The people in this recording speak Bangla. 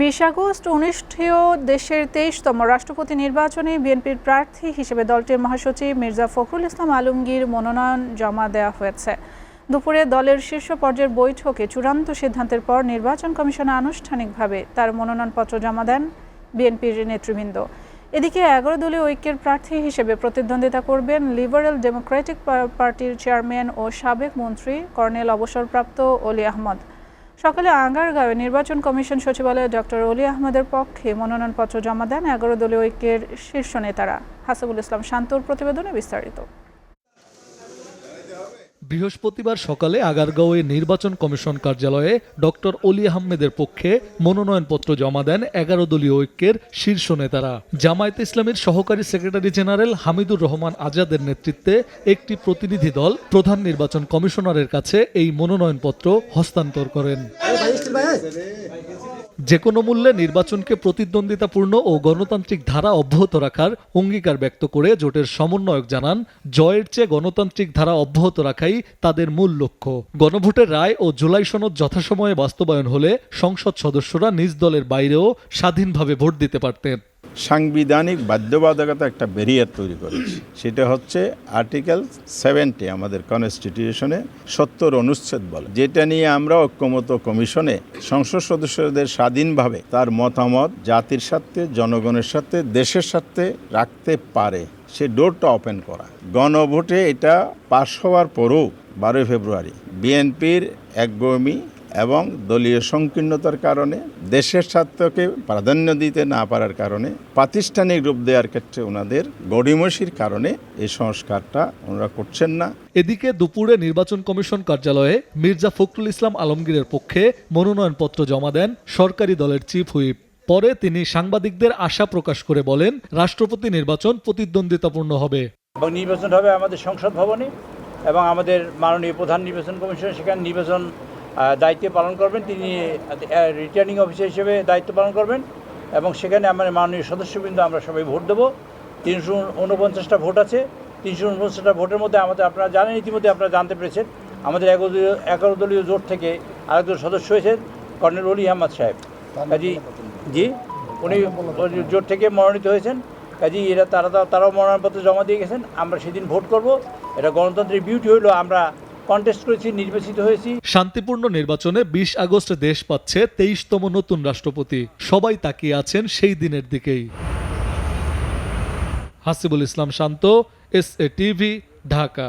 20 আগস্ট অনুষ্ঠেয় দেশের 23তম রাষ্ট্রপতি নির্বাচনে বিএনপির প্রার্থী হিসেবে দলটির মহাসচিব মির্জা ফখরুল ইসলাম আলমগীর মনোনয়ন জমা দেওয়া হয়েছে। দুপুরে দলের শীর্ষ পর্যায়ের বৈঠকে চূড়ান্ত সিদ্ধান্তের পর নির্বাচন কমিশনে আনুষ্ঠানিকভাবে তার মনোনয়নপত্র জমা দেন বিএনপির নেতৃবৃন্দ। এদিকে 11 দলীয় ঐক্যের প্রার্থী হিসেবে প্রতিদ্বন্দ্বিতা করবেন লিবারেল ডেমোক্রেটিক পার্টির চেয়ারম্যান ও সাবেক মন্ত্রী কর্নেল অবসরপ্রাপ্ত অলি আহমদ। সকালে আগারগাঁওয়ে নির্বাচন কমিশন সচিবালয়ে ডক্টর অলি আহমদের পক্ষে মনোনয়নপত্র জমা দেন 11 দলীয় ঐক্যের শীর্ষ নেতারা। হাসিবুল ইসলাম শান্তর প্রতিবেদনে বিস্তারিত। বৃহস্পতিবার সকালে আগারগাঁওয়ে নির্বাচন কমিশন কার্যালয়ে ডক্টর অলি আহমেদের পক্ষে মনোনয়নপত্র জমা দেন 11 দলীয় ঐক্যের শীর্ষ নেতারা। জামায়াতে ইসলামীর সহকারী সেক্রেটারি জেনারেল হামিদুর রহমান আজাদের নেতৃত্বে একটি প্রতিনিধি দল প্রধান নির্বাচন কমিশনারের কাছে এই মনোনয়নপত্র হস্তান্তর করেন। যে কোনো মূল্যে নির্বাচনকে প্রতিদ্বন্দ্বিতাপূর্ণ ও গণতান্ত্রিক ধারা অব্যাহত রাখার অঙ্গীকার ব্যক্ত করে জোটের সমন্বয়ক জানান, জয়ের চেয়ে গণতান্ত্রিক ধারা অব্যাহত রাখাই তাদের মূল লক্ষ্য। গণভোটের রায় ও জুলাই সনদ যথাসময়ে বাস্তবায়ন হলে সংসদ সদস্যরা নিজ দলের বাইরেও স্বাধীনভাবে ভোট দিতে পারতেন। সাংবিধানিক বাধ্যবাধকতা একটা ব্যারিয়ার তৈরি করেছে, সেটা হচ্ছে আর্টিকেল 70 আমাদের কনস্টিটিউশনে 70 অনুচ্ছেদ বলে, যেটা নিয়ে আমরা ঐক্যমত্য কমিশনে সংসদ সদস্যদের স্বাধীনভাবে তার মতামত জাতির স্বার্থে, জনগণের স্বার্থে, দেশের স্বার্থে রাখতে পারে, সে ডোরটা ওপেন করা। গণভোটে এটা পাশ হওয়ার পরও 12 ফেব্রুয়ারি বিএনপির একগুঁয়েমি এবং দলীয় সংকীর্ণতার কারণে, দেশের স্বার্থকে প্রাধান্য দিতে না পারার কারণে, প্রাতিষ্ঠানিক রূপ দেওয়ার ক্ষেত্রে ওনাদের গড়িমসির কারণে এই সংস্কারটা ওনারা করছেন না। এদিকে দুপুরে নির্বাচন কমিশন কার্যালয়ে মির্জা ফখরুল ইসলাম আলমগীরের পক্ষে মনোনয়নপত্র জমা দেন সরকারি দলের চিফ হুইপ। পরে তিনি সাংবাদিকদের আশা প্রকাশ করে বলেন, রাষ্ট্রপতি নির্বাচন প্রতিদ্বন্দ্বিতাপূর্ণ হবে এবং নির্বাচন হবে আমাদের সংসদ ভবনে এবং আমাদের মাননীয় প্রধান নির্বাচন কমিশন সেখানে নির্বাচন দায়িত্ব পালন করবেন। তিনি রিটার্নিং অফিসার হিসেবে দায়িত্ব পালন করবেন এবং সেখানে আমাদের মাননীয় সদস্যবৃন্দ আমরা সবাই ভোট দেবো। 349টা ভোট আছে। 349টা ভোটের মধ্যে আপনারা জানেন, ইতিমধ্যে আপনারা জানতে পেরেছেন, আমাদের 11 দলীয় জোট থেকে আরেকজন সদস্য হয়েছেন কর্নেল অলি আহমদ সাহেব। কাজী জি, উনি জোট থেকে মনোনীত হয়েছেন। কাজী তারাও মনোনয়নপত্র জমা দিয়ে গেছেন। আমরা সেদিন ভোট করব। এটা গণতন্ত্রের বিউটি হইল আমরা কন্টেস্ট করেছি, নির্বাচিত হয়েছি। শান্তিপূর্ণ নির্বাচনে 20 আগস্ট দেশ পাচ্ছে 23তম নতুন রাষ্ট্রপতি। সবাই তাকিয়ে আছেন সেই দিনের দিকেই। হাসিবুল ইসলাম শান্ত, SA TV, ঢাকা।